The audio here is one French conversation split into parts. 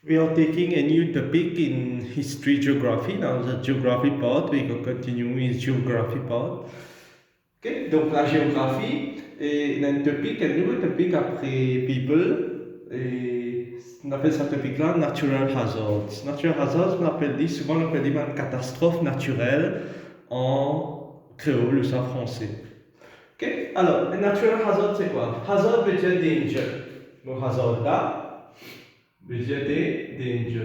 We are taking a new topic in history geography. Now the geography part, we will continue with geography part. Okay, donc la géographie est un topic, un nouveau topic après people. Et on appelle ce topic-là natural hazards. Natural hazards, souvent on appelle une catastrophe naturelle en créole ou ça français. Ok, alors, un natural hazard c'est quoi? Hazard veut dire danger. Donc hazard là, veut dire danger.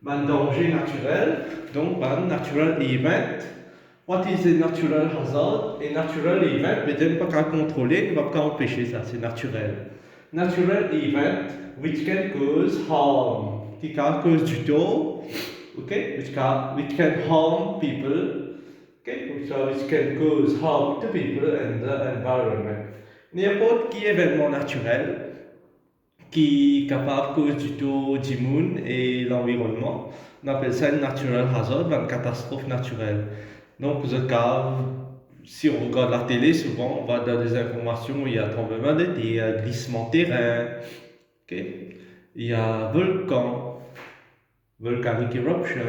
Un danger naturel, donc un natural event. What is a natural hazard? A natural event, veut dire pas qu'à contrôler, ne va pas empêcher ça, c'est naturel. Natural event which can cause harm, qui can cause du tort, okay, which can harm people, okay, which can cause harm to people and the environment. N'importe qui événement naturel qui est capable de cause du tort du monde et l'environnement, on appelle ça une natural hazard, une catastrophe naturelle. Donc, ce cas, si on regarde la télé, souvent on va dans des informations où il y a tremblement de terre, glissement de terrain, okay? Il y a volcan, volcanic eruption,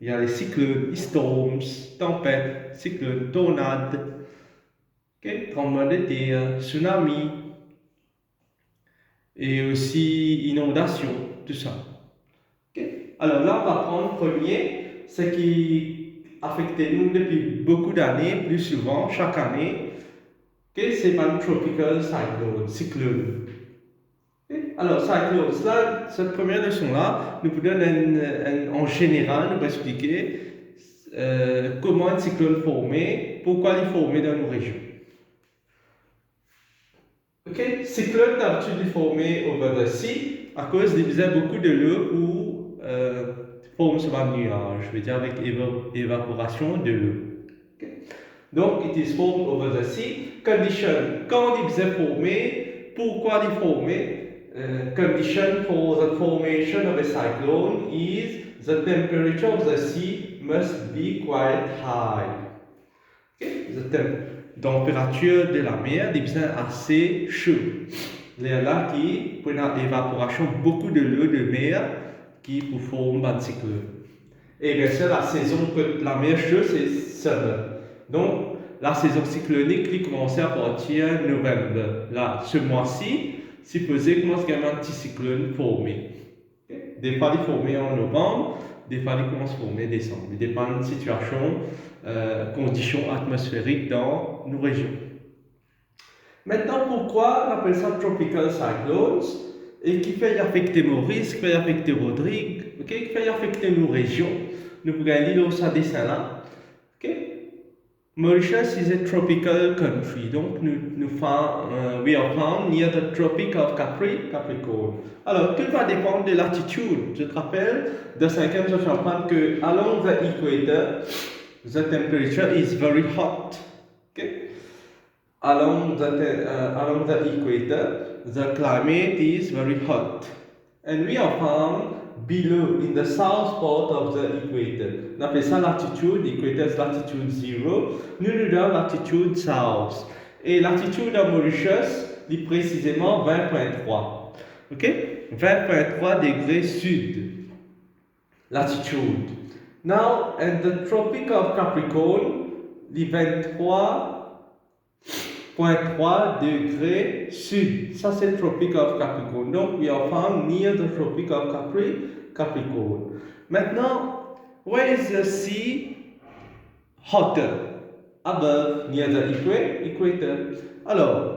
il y a les cyclones, storms, tempêtes, cyclones, tornades, okay? Tremblement de terre, tsunami, et aussi inondations, tout ça. Okay? Alors là, on va prendre premier ce qui affecte nous depuis beaucoup d'années, plus souvent, chaque année, okay? C'est un tropical cyclone. Okay? Alors, cyclone, là, cette première leçon-là nous donne en général, nous va expliquer comment un cyclone formé, pourquoi il est formé dans nos régions. Ok, cyclone d'habitude est formé over the sea à cause qu'il y a beaucoup de l'eau ou forme sur un nuage, je veux dire avec évaporation de l'eau. Okay. Donc, it is formed over the sea. Condition, quand il est formé, pourquoi il est formé? Condition for the formation of a cyclone is the temperature of the sea must be quite high. Okay. The température de la mer est assez chaude. L'air là qui, pour l'évaporation, beaucoup de l'eau de mer qui pour former un cyclone. Et bien sûr, la saison de la mer chaude, c'est summer. Donc, la saison cyclonique qui commence à partir de novembre. Là, ce mois-ci, supposé commence à avoir un petit cyclone formé. Okay? Des fois, il est formé en novembre, des fois, il commence à former en décembre. Il dépend de la situation, conditions atmosphériques dans nos régions. Maintenant, pourquoi on appelle ça tropical cyclones et qui fait affecter Maurice, qui fait affecter Rodrigue, okay? Qui fait affecter nos régions. Nous pouvons lire dans ce dessin-là. Okay? Mauritius is a tropical country, donc we are found near the Tropic of Capricorn. Alors, tout va dépendre de latitude. Je te rappelle, de 5e, je suis en train que along the equator, the temperature is very hot. Okay? Along the equator, the climate is very hot. And we are found below, in the south part of the equator. On appelle ça latitude, l'équateur c'est latitude 0. Nous donnons latitude south. Et latitude à Mauritius, est précisément 20.3. Ok? 20.3 degrés sud. Latitude. Now, in the Tropic of Capricorn, les 23.3 degrés sud. Ça, c'est le Tropic of Capricorn. Donc, we are found near the Tropic of Capricorn. Maintenant, where is the sea hotter? Above, near the equator. Alors,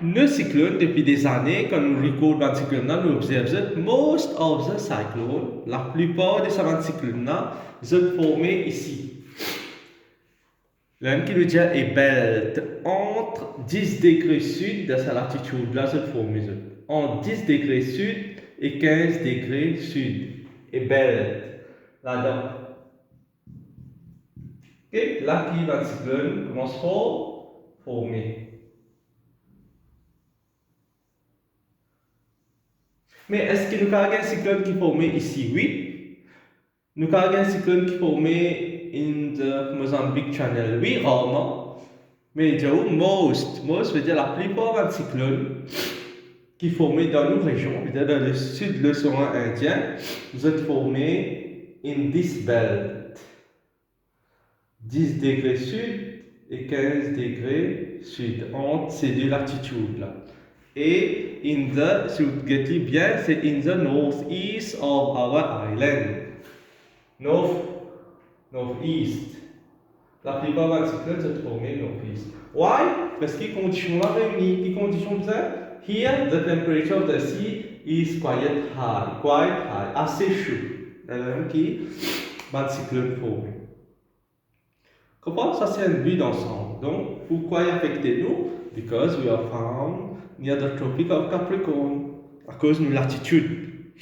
nos cyclones, depuis des années, quand nous regardons un cyclone, nous observons que most of the cyclones, la plupart des cyclones, sont formés ici. L'un qui veut dire est belt entre 10 degrés sud de sa latitude, là c'est formé. Entre 10 degrés sud et 15 degrés sud. Et belt. Là-dedans. Okay. Là qui va le cyclone commence à former. Mais est-ce que nous avons un cyclone qui est formé ici? Oui. Nous avons un cyclone qui est formé in the Mozambique Channel. Oui, rarement. Mais most veut dire la plupart d'un cyclone qui est formé dans nos régions, peut-être dans le sud de l'océan Indien, vous êtes formé in this belt. 10 degrés sud et 15 degrés sud, entre ces deux latitudes-là. Et in the, si vous guettez bien, c'est in the northeast of our island. Northeast. La plupart des cyclones se trouvent northeast. Why? Parce que les conditions là réunies, les conditions ça, here the temperature of the sea is quite high, assez chaud. Même qui, les cyclones formés. Comment ça c'est une vue d'ensemble. Donc, pourquoi il affecte nous? Because we are found near the Tropic of Capricorn, à cause de notre latitude.